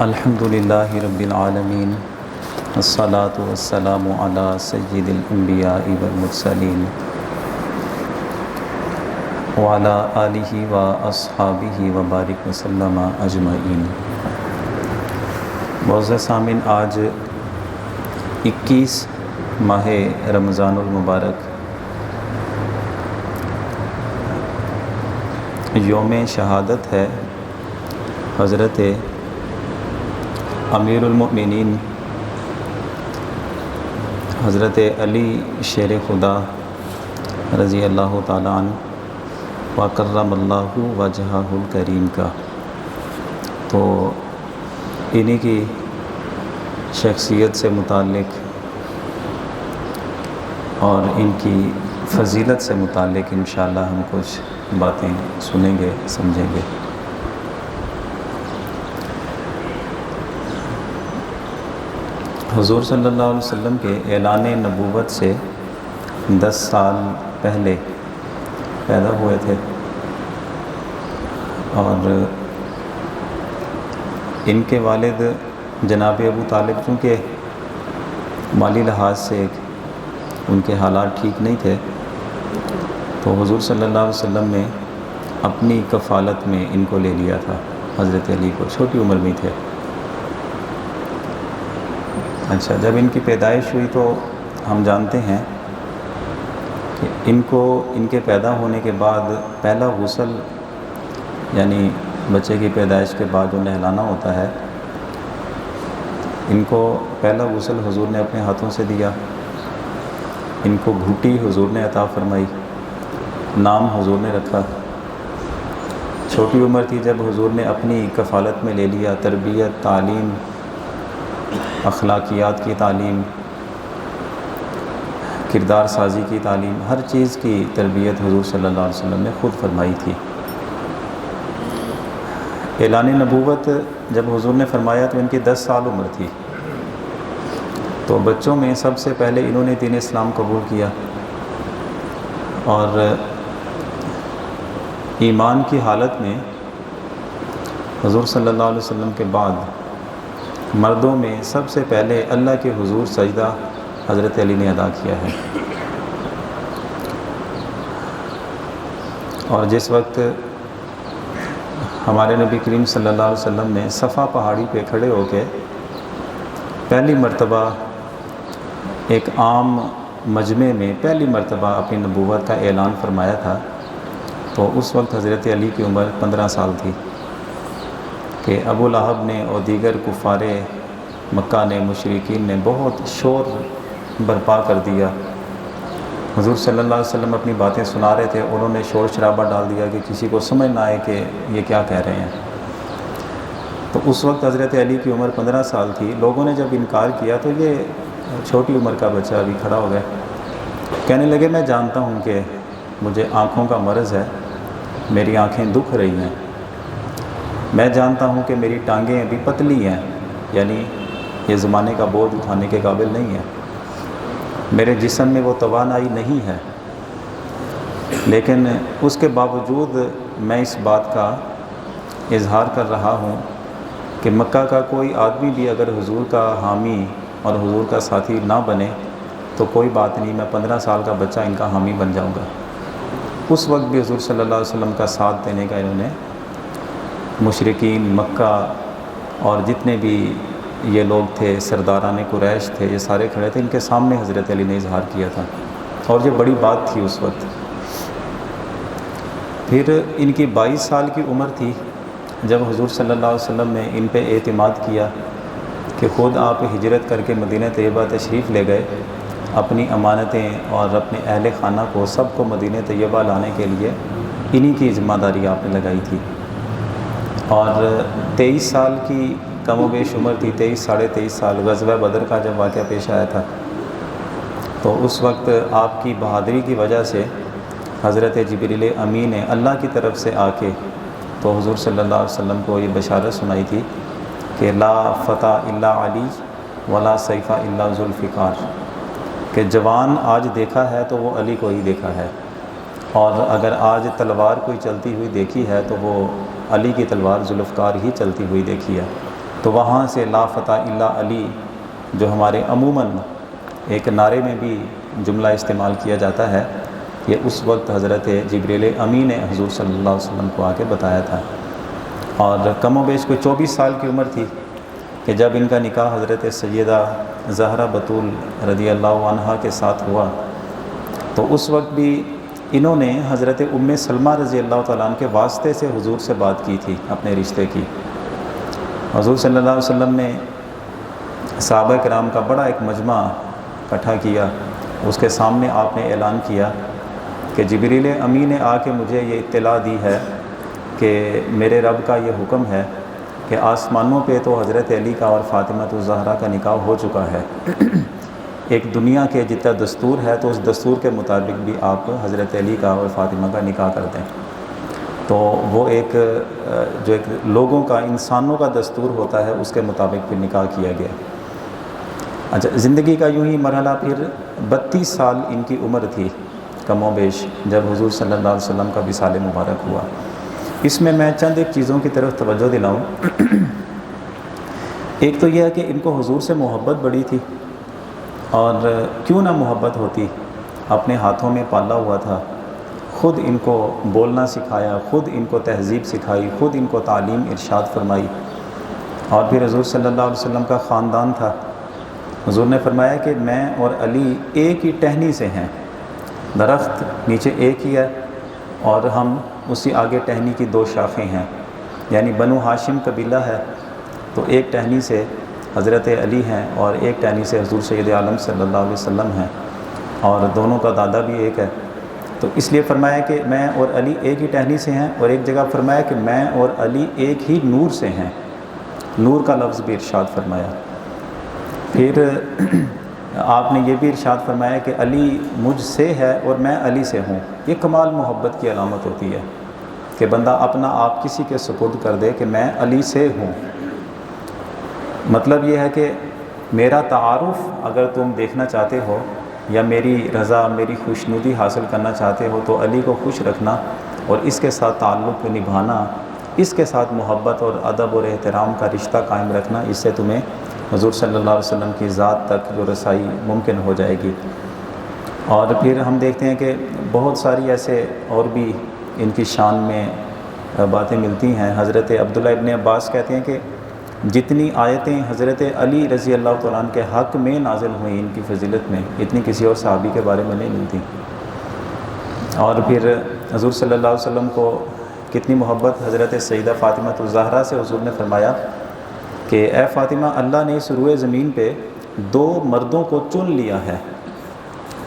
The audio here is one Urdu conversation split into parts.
الحمد للہ رب العالمین والصلاة والسلام علی سید الانبیاء والمرسلین وعلی آلہ واصحابہ وبارک وسلم اجمعین۔ معزز سامعین، آج 21 ماہ رمضان المبارک یوم شہادت ہے حضرت امیر المؤمنین حضرت علی شیر خدا رضی اللہ تعالیٰ عنہ وکرم اللہ وجہہ الکریم کا۔ تو انہی کی شخصیت سے متعلق اور ان کی فضیلت سے متعلق انشاءاللہ ہم کچھ باتیں سنیں گے، سمجھیں گے۔ حضور صلی اللہ علیہ وسلم کے اعلان نبوت سے 10 سال پہلے پیدا ہوئے تھے، اور ان کے والد جناب ابو طالب چونکہ مالی لحاظ سے ان کے حالات ٹھیک نہیں تھے، تو حضور صلی اللہ علیہ وسلم نے اپنی کفالت میں ان کو لے لیا تھا، حضرت علی کو، چھوٹی عمر میں تھے۔ اچھا، جب ان کی پیدائش ہوئی تو ہم جانتے ہیں کہ ان کو ان کے پیدا ہونے کے بعد پہلا غسل، یعنی بچے کی پیدائش کے بعد جو نہلانا ہوتا ہے، ان کو پہلا غسل حضور نے اپنے ہاتھوں سے دیا۔ ان کو گھوٹی حضور نے عطا فرمائی، نام حضور نے رکھا۔ چھوٹی عمر تھی جب حضور نے اپنی کفالت میں لے لیا، تربیت، تعلیم، اخلاقیات کی تعلیم، کردار سازی کی تعلیم، ہر چیز کی تربیت حضور صلی اللہ علیہ وسلم نے خود فرمائی تھی۔ اعلان نبوت جب حضور نے فرمایا تو ان کی 10 سال عمر تھی، تو بچوں میں سب سے پہلے انہوں نے دین اسلام قبول کیا، اور ایمان کی حالت میں حضور صلی اللہ علیہ وسلم کے بعد مردوں میں سب سے پہلے اللہ کے حضور سجدہ حضرت علی نے ادا کیا ہے۔ اور جس وقت ہمارے نبی کریم صلی اللہ علیہ وسلم نے صفا پہاڑی پہ کھڑے ہو کے پہلی مرتبہ ایک عام مجمع میں پہلی مرتبہ اپنی نبوت کا اعلان فرمایا تھا، تو اس وقت حضرت علی کی عمر 15 سال تھی کہ ابو لہب نے اور دیگر کفار مکہ نے، مشرکین نے بہت شور برپا کر دیا۔ حضور صلی اللہ علیہ وسلم اپنی باتیں سنا رہے تھے، انہوں نے شور شرابہ ڈال دیا کہ کسی کو سمجھ نہ آئے کہ یہ کیا کہہ رہے ہیں۔ تو اس وقت حضرت علی کی عمر 15 سال تھی۔ لوگوں نے جب انکار کیا تو یہ چھوٹی عمر کا بچہ ابھی کھڑا ہو گیا، کہنے لگے میں جانتا ہوں کہ مجھے آنکھوں کا مرض ہے، میری آنکھیں دکھ رہی ہیں، میں جانتا ہوں کہ میری ٹانگیں ابھی پتلی ہیں، یعنی یہ زمانے کا بوجھ اٹھانے کے قابل نہیں ہے، میرے جسم میں وہ توانائی نہیں ہے، لیکن اس کے باوجود میں اس بات کا اظہار کر رہا ہوں کہ مکہ کا کوئی آدمی بھی اگر حضور کا حامی اور حضور کا ساتھی نہ بنے تو کوئی بات نہیں، میں 15 سال کا بچہ ان کا حامی بن جاؤں گا۔ اس وقت بھی حضور صلی اللہ علیہ وسلم کا ساتھ دینے کا انہوں نے مشرکین مکہ اور جتنے بھی یہ لوگ تھے، سرداران قریش تھے، یہ سارے کھڑے تھے، ان کے سامنے حضرت علی نے اظہار کیا تھا، اور یہ بڑی بات تھی اس وقت۔ پھر ان کی 22 سال کی عمر تھی جب حضور صلی اللہ علیہ وسلم نے ان پہ اعتماد کیا کہ خود آپ ہجرت کر کے مدینہ طیبہ تشریف لے گئے، اپنی امانتیں اور اپنے اہل خانہ کو سب کو مدینہ طیبہ لانے کے لیے انہی کی ذمہ داری آپ نے لگائی تھی۔ اور 23 سال کی کم و بیش عمر تھی، 23 ساڑھے 23 سال، غزوہ بدر کا جب واقعہ پیش آیا تھا، تو اس وقت آپ کی بہادری کی وجہ سے حضرت جبریل امین نے اللہ کی طرف سے آ کے تو حضور صلی اللہ علیہ وسلم کو یہ بشارت سنائی تھی کہ لا فتح الا علی ولا سیف الا ذوالفقار، کہ جوان آج دیکھا ہے تو وہ علی کو ہی دیکھا ہے، اور اگر آج تلوار کوئی چلتی ہوئی دیکھی ہے تو وہ علی کی تلوار ذوالفقار ہی چلتی ہوئی دیکھی ہے۔ تو وہاں سے لا فتح الا علی جو ہمارے عموماً ایک نعرے میں بھی جملہ استعمال کیا جاتا ہے، یہ اس وقت حضرت جبریل امی نے حضور صلی اللہ علیہ وسلم کو آ کے بتایا تھا، اور کم و بیش کوئی 24 سال کی عمر تھی کہ جب ان کا نکاح حضرت سیدہ زہرا بطول رضی اللہ عنہا کے ساتھ ہوا، تو اس وقت بھی انہوں نے حضرت ام سلمہ رضی اللہ تعالیٰ عنہ کے واسطے سے حضور سے بات کی تھی اپنے رشتے کی۔ حضور صلی اللہ علیہ وسلم نے صحابہ کرام کا بڑا ایک مجمع اکٹھا کیا، اس کے سامنے آپ نے اعلان کیا کہ جبریل امی نے آ کے مجھے یہ اطلاع دی ہے کہ میرے رب کا یہ حکم ہے کہ آسمانوں پہ تو حضرت علی کا اور فاطمہ الزہرا کا نکاح ہو چکا ہے، ایک دنیا کے جتنا دستور ہے تو اس دستور کے مطابق بھی آپ حضرت علی کا اور فاطمہ کا نکاح کر دیں۔ تو وہ ایک جو ایک لوگوں کا انسانوں کا دستور ہوتا ہے اس کے مطابق پھر نکاح کیا گیا۔ اچھا، زندگی کا یوں ہی مرحلہ پھر 32 سال ان کی عمر تھی کم و بیش جب حضور صلی اللہ علیہ وسلم کا وصال مبارک ہوا۔ اس میں چند ایک چیزوں کی طرف توجہ دلاؤں۔ ایک تو یہ ہے کہ ان کو حضور سے محبت بڑی تھی، اور کیوں نہ محبت ہوتی، اپنے ہاتھوں میں پالا ہوا تھا، خود ان کو بولنا سکھایا، خود ان کو تہذیب سکھائی، خود ان کو تعلیم ارشاد فرمائی، اور پھر حضور صلی اللہ علیہ وسلم کا خاندان تھا۔ حضور نے فرمایا کہ میں اور علی ایک ہی ٹہنی سے ہیں، درخت نیچے ایک ہی ہے اور ہم اسی آگے ٹہنی کی 2 شاخیں ہیں، یعنی بنو ہاشم قبیلہ ہے تو ایک ٹہنی سے حضرت علی ہیں اور ایک ٹہنی سے حضور سید عالم صلی اللہ علیہ وسلم ہیں، اور دونوں کا دادا بھی ایک ہے۔ تو اس لیے فرمایا کہ میں اور علی ایک ہی ٹہنی سے ہیں، اور ایک جگہ فرمایا کہ میں اور علی ایک ہی نور سے ہیں، نور کا لفظ بھی ارشاد فرمایا۔ پھر آپ نے یہ بھی ارشاد فرمایا کہ علی مجھ سے ہے اور میں علی سے ہوں۔ یہ کمال محبت کی علامت ہوتی ہے کہ بندہ اپنا آپ کسی کے سپرد کر دے کہ میں علی سے ہوں۔ مطلب یہ ہے کہ میرا تعارف اگر تم دیکھنا چاہتے ہو یا میری رضا، میری خوشنودی حاصل کرنا چاہتے ہو تو علی کو خوش رکھنا اور اس کے ساتھ تعلق نبھانا، اس کے ساتھ محبت اور ادب اور احترام کا رشتہ قائم رکھنا، اس سے تمہیں حضور صلی اللہ علیہ وسلم کی ذات تک جو رسائی ممکن ہو جائے گی۔ اور پھر ہم دیکھتے ہیں کہ بہت ساری ایسے اور بھی ان کی شان میں باتیں ملتی ہیں۔ حضرت عبداللہ ابن عباس کہتے ہیں کہ جتنی آیتیں حضرت علی رضی اللہ تعالیٰ عنہ کے حق میں نازل ہوئیں ان کی فضیلت میں، اتنی کسی اور صحابی کے بارے میں نہیں ملتی۔ اور پھر حضور صلی اللہ علیہ وسلم کو کتنی محبت حضرت سیدہ فاطمہ الزہرا سے حضور نے فرمایا کہ اے فاطمہ، اللہ نے اس روئے زمین پہ 2 مردوں کو چن لیا ہے۔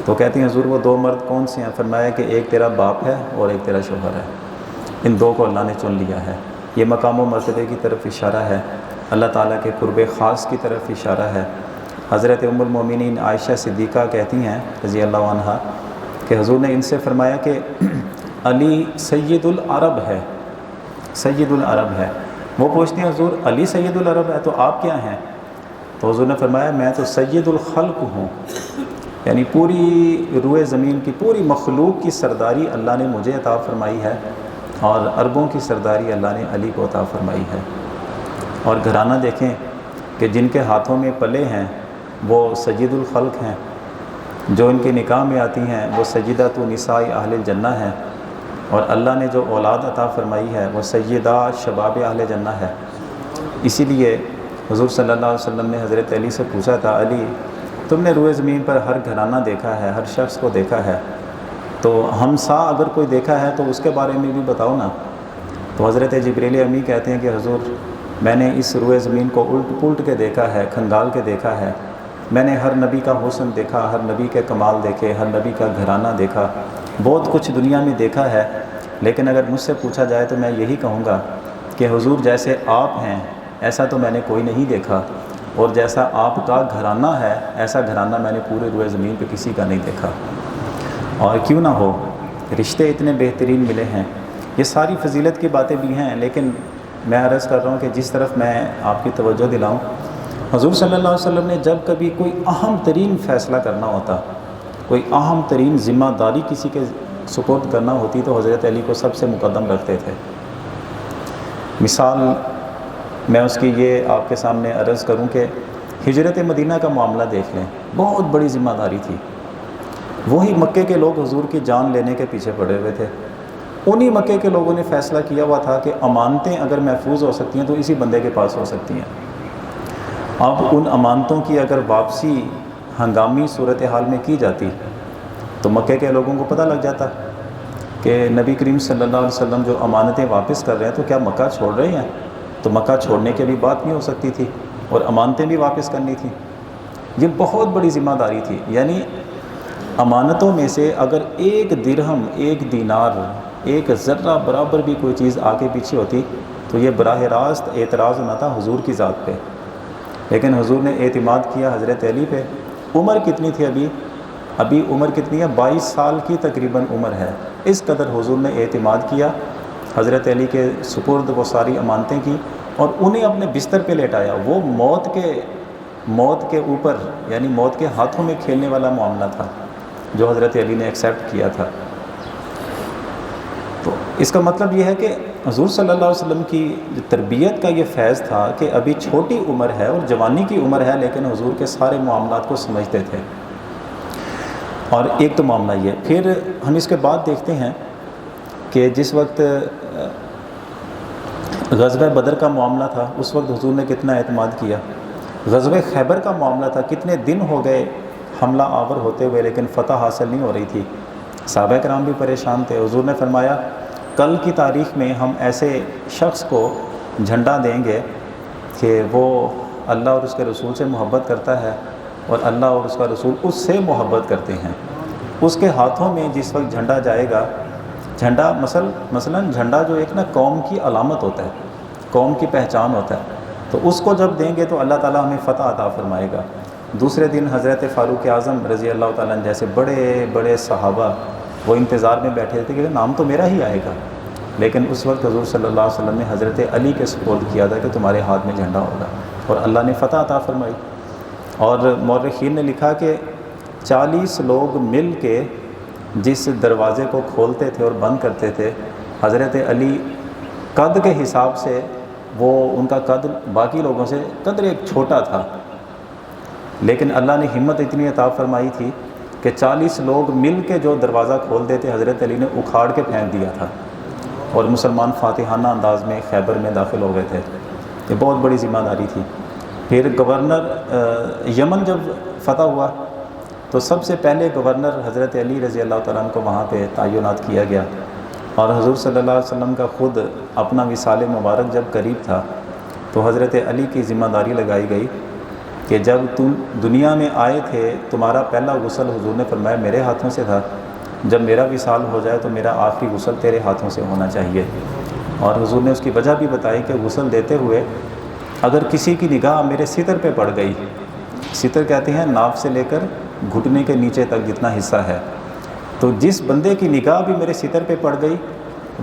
تو کہتی ہیں حضور وہ 2 مرد کون سے ہیں؟ فرمایا کہ ایک تیرا باپ ہے اور ایک تیرا شوہر ہے، ان 2 کو اللہ نے چن لیا ہے۔ یہ مقام و مرتبے کی طرف اشارہ ہے، اللہ تعالیٰ کے قرب خاص کی طرف اشارہ ہے۔ حضرت ام المومنین عائشہ صدیقہ کہتی ہیں رضی اللہ عنہا کہ حضور نے ان سے فرمایا کہ علی سید العرب ہے، سید العرب ہے۔ وہ پوچھتی ہیں حضور علی سید العرب ہے تو آپ کیا ہیں؟ تو حضور نے فرمایا میں تو سید الخلق ہوں، یعنی پوری روئے زمین کی پوری مخلوق کی سرداری اللہ نے مجھے عطا فرمائی ہے، اور عربوں کی سرداری اللہ نے علی کو عطا فرمائی ہے۔ اور گھرانہ دیکھیں کہ جن کے ہاتھوں میں پلے ہیں وہ سید الخلق ہیں، جو ان کے نکاح میں آتی ہیں وہ سیدۃ نساء اہل الجنہ ہیں، اور اللہ نے جو اولاد عطا فرمائی ہے وہ سیدہ شباب اہل جنہ ہے۔ اسی لیے حضور صلی اللہ علیہ وسلم نے حضرت علی سے پوچھا تھا، علی تم نے روئے زمین پر ہر گھرانہ دیکھا ہے، ہر شخص کو دیکھا ہے، تو ہمسا اگر کوئی دیکھا ہے تو اس کے بارے میں بھی بتاؤ نا۔ تو حضرت جبریل امی کہتے ہیں کہ حضور میں نے اس روئے زمین کو الٹ پلٹ کے دیکھا ہے، کھنگال کے دیکھا ہے، میں نے ہر نبی کا حسن دیکھا، ہر نبی کے کمال دیکھے، ہر نبی کا گھرانہ دیکھا، بہت کچھ دنیا میں دیکھا ہے، لیکن اگر مجھ سے پوچھا جائے تو میں یہی کہوں گا کہ حضور جیسے آپ ہیں ایسا تو میں نے کوئی نہیں دیکھا، اور جیسا آپ کا گھرانہ ہے ایسا گھرانہ میں نے پورے روئے زمین پہ کسی کا نہیں دیکھا۔ اور کیوں نہ ہو، رشتے اتنے بہترین ملے ہیں، یہ ساری فضیلت کی باتیں بھی ہیں، لیکن میں عرض کر رہا ہوں کہ جس طرف میں آپ کی توجہ دلاؤں، حضور صلی اللہ علیہ وسلم نے جب کبھی کوئی اہم ترین فیصلہ کرنا ہوتا، کوئی اہم ترین ذمہ داری کسی کے سپرد کرنا ہوتی تو حضرت علی کو سب سے مقدم رکھتے تھے۔ مثال میں اس کی یہ آپ کے سامنے عرض کروں کہ ہجرت مدینہ کا معاملہ دیکھ لیں، بہت بڑی ذمہ داری تھی۔ وہی مکے کے لوگ حضور کی جان لینے کے پیچھے پڑے ہوئے تھے، انہی مکے کے لوگوں نے فیصلہ کیا ہوا تھا کہ امانتیں اگر محفوظ ہو سکتی ہیں تو اسی بندے کے پاس ہو سکتی ہیں۔ اب ان امانتوں کی اگر واپسی ہنگامی صورتحال میں کی جاتی تو مکے کے لوگوں کو پتہ لگ جاتا کہ نبی کریم صلی اللہ علیہ وسلم جو امانتیں واپس کر رہے ہیں تو کیا مکہ چھوڑ رہے ہیں، تو مکہ چھوڑنے کی بھی بات نہیں ہو سکتی تھی اور امانتیں بھی واپس کرنی تھیں۔ یہ بہت بڑی ذمہ داری تھی، یعنی امانتوں میں سے اگر ایک درہم، ایک دینار، ایک ذرہ برابر بھی کوئی چیز آگے پیچھے ہوتی تو یہ براہ راست اعتراض ہونا تھا حضور کی ذات پہ، لیکن حضور نے اعتماد کیا حضرت علی پہ۔ عمر کتنی تھی ابھی عمر کتنی ہے؟ 22 سال کی تقریباً عمر ہے۔ اس قدر حضور نے اعتماد کیا، حضرت علی کے سپرد وہ ساری امانتیں کی اور انہیں اپنے بستر پہ لیٹایا۔ وہ موت کے اوپر، یعنی موت کے ہاتھوں میں کھیلنے والا معاملہ تھا جو حضرت علی نے ایکسیپٹ کیا تھا۔ تو اس کا مطلب یہ ہے کہ حضور صلی اللہ علیہ وسلم کی جو تربیت کا یہ فیض تھا کہ ابھی چھوٹی عمر ہے اور جوانی کی عمر ہے، لیکن حضور کے سارے معاملات کو سمجھتے تھے۔ اور ایک تو معاملہ یہ، پھر ہم اس کے بعد دیکھتے ہیں کہ جس وقت غزوہ بدر کا معاملہ تھا اس وقت حضور نے کتنا اعتماد کیا۔ غزوہ خیبر کا معاملہ تھا، کتنے دن ہو گئے حملہ آور ہوتے ہوئے لیکن فتح حاصل نہیں ہو رہی تھی، صحابہ کرام بھی پریشان تھے۔ حضور نے فرمایا کل کی تاریخ میں ہم ایسے شخص کو جھنڈا دیں گے کہ وہ اللہ اور اس کے رسول سے محبت کرتا ہے اور اللہ اور اس کا رسول اس سے محبت کرتے ہیں۔ اس کے ہاتھوں میں جس وقت جھنڈا جائے گا، جھنڈا مثلاً جھنڈا جو ایک قوم کی علامت ہوتا ہے، قوم کی پہچان ہوتا ہے، تو اس کو جب دیں گے تو اللہ تعالیٰ ہمیں فتح عطا فرمائے گا۔ دوسرے دن حضرت فاروق اعظم رضی اللہ تعالیٰ عنہ جیسے بڑے بڑے صحابہ وہ انتظار میں بیٹھے تھے کہ نام تو میرا ہی آئے گا، لیکن اس وقت حضور صلی اللہ علیہ وسلم نے حضرت علی کے سپرد کیا تھا کہ تمہارے ہاتھ میں جھنڈا ہوگا، اور اللہ نے فتح عطا فرمائی۔ اور مورخین نے لکھا کہ 40 لوگ مل کے جس دروازے کو کھولتے تھے اور بند کرتے تھے، حضرت علی قد کے حساب سے وہ ان کا قد باقی لوگوں سے قدر ایک چھوٹا تھا، لیکن اللہ نے ہمت اتنی عطا فرمائی تھی کہ 40 لوگ مل کے جو دروازہ کھولتے تھے حضرت علی نے اکھاڑ کے پھینک دیا تھا اور مسلمان فاتحانہ انداز میں خیبر میں داخل ہو گئے تھے۔ یہ بہت بڑی ذمہ داری تھی۔ پھر گورنر یمن جب فتح ہوا تو سب سے پہلے گورنر حضرت علی رضی اللہ تعالیٰ عنہ کو وہاں پہ تعینات کیا گیا، اور حضور صلی اللہ علیہ وسلم کا خود اپنا وصال مبارک جب قریب تھا تو حضرت علی کی ذمہ داری لگائی گئی کہ جب تم دنیا میں آئے تھے تمہارا پہلا غسل حضور نے فرمایا میرے ہاتھوں سے تھا، جب میرا وصال ہو جائے تو میرا آخری غسل تیرے ہاتھوں سے ہونا چاہیے۔ اور حضور نے اس کی وجہ بھی بتائی کہ غسل دیتے ہوئے اگر کسی کی نگاہ میرے ستر پہ پڑ گئی، ستر کہتے ہیں ناف سے لے کر گھٹنے کے نیچے تک جتنا حصہ ہے، تو جس بندے کی نگاہ بھی میرے ستر پہ پڑ گئی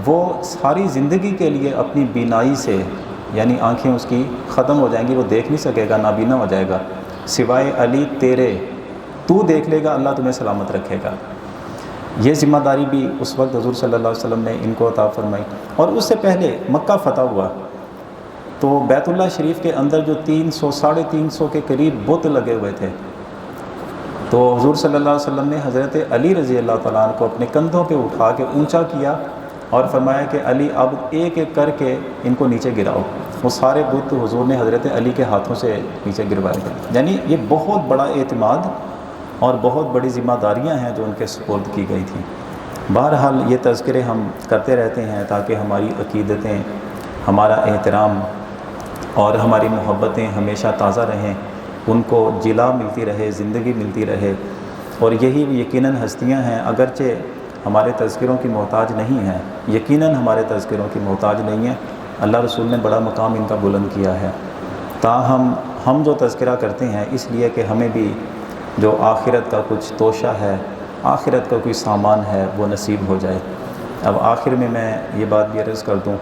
وہ ساری زندگی کے لیے اپنی بینائی سے، یعنی آنکھیں اس کی ختم ہو جائیں گی، وہ دیکھ نہیں سکے گا، نابینا ہو جائے گا، سوائے علی تیرے، تو دیکھ لے گا، اللہ تمہیں سلامت رکھے گا۔ یہ ذمہ داری بھی اس وقت حضور صلی اللہ علیہ وسلم نے ان کو عطا فرمائی۔ اور اس سے پہلے مکہ فتح ہوا تو بیت اللہ شریف کے اندر جو 300-350 کے قریب بت لگے ہوئے تھے، تو حضور صلی اللہ علیہ وسلم نے حضرت علی رضی اللہ تعالیٰ عنہ کو اپنے کندھوں پہ اٹھا کے اونچا کیا اور فرمایا کہ علی اب ایک ایک کر کے ان کو نیچے گراؤ۔ وہ سارے بت حضور نے حضرت علی کے ہاتھوں سے نیچے گروائے تھے۔ یعنی یہ بہت بڑا اعتماد اور بہت بڑی ذمہ داریاں ہیں جو ان کے سپرد کی گئی تھیں۔ بہرحال یہ تذکرے ہم کرتے رہتے ہیں تاکہ ہماری عقیدتیں، ہمارا احترام اور ہماری محبتیں ہمیشہ تازہ رہیں، ان کو جلا ملتی رہے، زندگی ملتی رہے۔ اور یہی یقیناً ہستیاں ہیں، اگرچہ ہمارے تذکروں کی محتاج نہیں ہیں، یقیناً ہمارے تذکروں کی محتاج نہیں ہیں، اللہ رسول نے بڑا مقام ان کا بلند کیا ہے۔ تاہم ہم جو تذکرہ کرتے ہیں اس لیے کہ ہمیں بھی جو آخرت کا کچھ توشہ ہے، آخرت کا کوئی سامان ہے وہ نصیب ہو جائے۔ اب آخر میں یہ بات بھی عرض کر دوں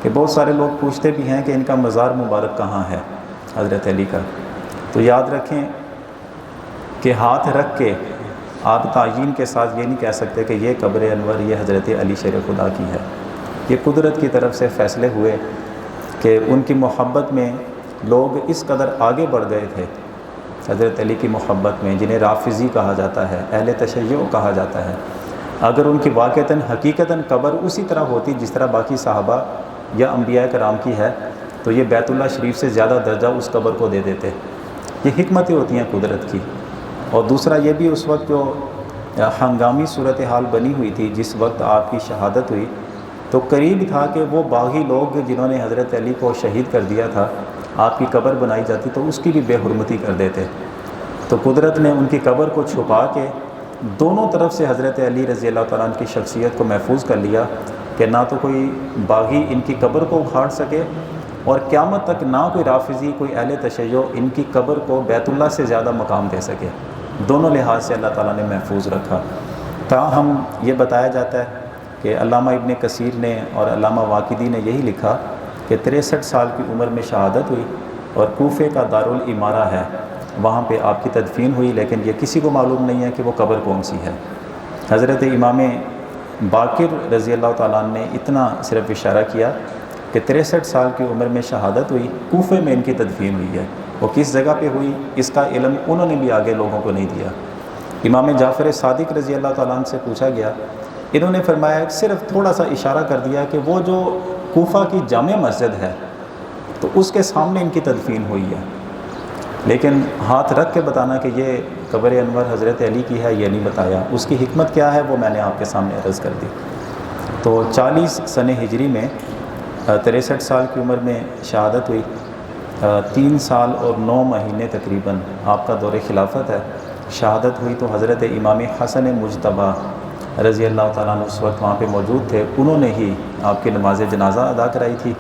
کہ بہت سارے لوگ پوچھتے بھی ہیں کہ ان کا مزار مبارک کہاں ہے حضرت علی کا، تو یاد رکھیں کہ ہاتھ رکھ کے آپ تعیین کے ساتھ یہ نہیں کہہ سکتے کہ یہ قبر انور یہ حضرت علی شیر خدا کی ہے۔ یہ قدرت کی طرف سے فیصلے ہوئے کہ ان کی محبت میں لوگ اس قدر آگے بڑھ گئے تھے حضرت علی کی محبت میں، جنہیں رافضی کہا جاتا ہے، اہل تشیع کہا جاتا ہے، اگر ان کی واقعتاً حقیقتاً قبر اسی طرح ہوتی جس طرح باقی صحابہ یا انبیاء کرام کی ہے تو یہ بیت اللہ شریف سے زیادہ درجہ اس قبر کو دے دیتے۔ یہ حکمتیں ہوتی ہیں قدرت کی۔ اور دوسرا یہ بھی اس وقت جو ہنگامی صورتحال بنی ہوئی تھی، جس وقت آپ کی شہادت ہوئی تو قریب تھا کہ وہ باغی لوگ جنہوں نے حضرت علی کو شہید کر دیا تھا، آپ کی قبر بنائی جاتی تو اس کی بھی بے حرمتی کر دیتے۔ تو قدرت نے ان کی قبر کو چھپا کے دونوں طرف سے حضرت علی رضی اللہ تعالیٰ عنہ کی شخصیت کو محفوظ کر لیا کہ نہ تو کوئی باغی ان کی قبر کو اکھاڑ سکے، اور قیامت تک نہ کوئی رافضی، کوئی اہل تشیع ان کی قبر کو بیت اللہ سے زیادہ مقام دے سکے۔ دونوں لحاظ سے اللہ تعالیٰ نے محفوظ رکھا۔ تاہم یہ بتایا جاتا ہے کہ علامہ ابن کثیر نے اور علامہ واقدی نے یہی لکھا کہ 63 سال کی عمر میں شہادت ہوئی اور کوفے کا دارالامارہ ہے، وہاں پہ آپ کی تدفین ہوئی، لیکن یہ کسی کو معلوم نہیں ہے کہ وہ قبر کون سی ہے۔ حضرت امام باقر رضی اللہ تعالیٰ عنہ نے اتنا صرف اشارہ کیا کہ 63 سال کی عمر میں شہادت ہوئی، کوفے میں ان کی تدفین ہوئی ہے۔ وہ کس جگہ پہ ہوئی اس کا علم انہوں نے بھی آگے لوگوں کو نہیں دیا۔ امام جعفر صادق رضی اللہ تعالیٰ عنہ سے پوچھا گیا، انہوں نے فرمایا صرف تھوڑا سا اشارہ کر دیا کہ وہ جو کوفہ کی جامع مسجد ہے تو اس کے سامنے ان کی تدفین ہوئی ہے، لیکن ہاتھ رکھ کے بتانا کہ یہ قبر انور حضرت علی کی ہے یہ نہیں بتایا۔ اس کی حکمت کیا ہے وہ میں نے آپ کے سامنے عرض کر دی۔ تو 40 سنہ ہجری میں 63 سال کی عمر میں شہادت ہوئی، 3 سال اور 9 مہینے تقریباً آپ کا دور خلافت ہے۔ شہادت ہوئی تو حضرت امام حسن مجتبیٰ رضی اللہ تعالیٰ عنہ اس وقت وہاں پہ موجود تھے، انہوں نے ہی آپ کی نماز جنازہ ادا کرائی تھی،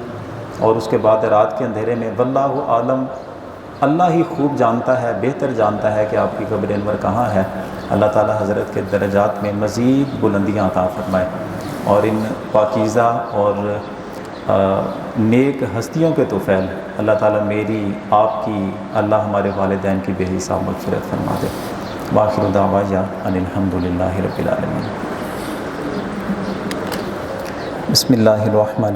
اور اس کے بعد رات کے اندھیرے میں واللہ عالم، اللہ ہی خوب جانتا ہے، بہتر جانتا ہے کہ آپ کی قبر انور کہاں ہے۔ اللہ تعالیٰ حضرت کے درجات میں مزید بلندیاں عطا فرمائے، اور ان پاکیزہ اور نیک ہستیوں کے طفیل اللہ تعالیٰ میری، آپ کی، اللہ ہمارے والدین کی بے حساب مغفرت فرما دے۔ وآخر دعوانا ان الحمد للہ رب العالمین۔ بسم اللہ الرحمن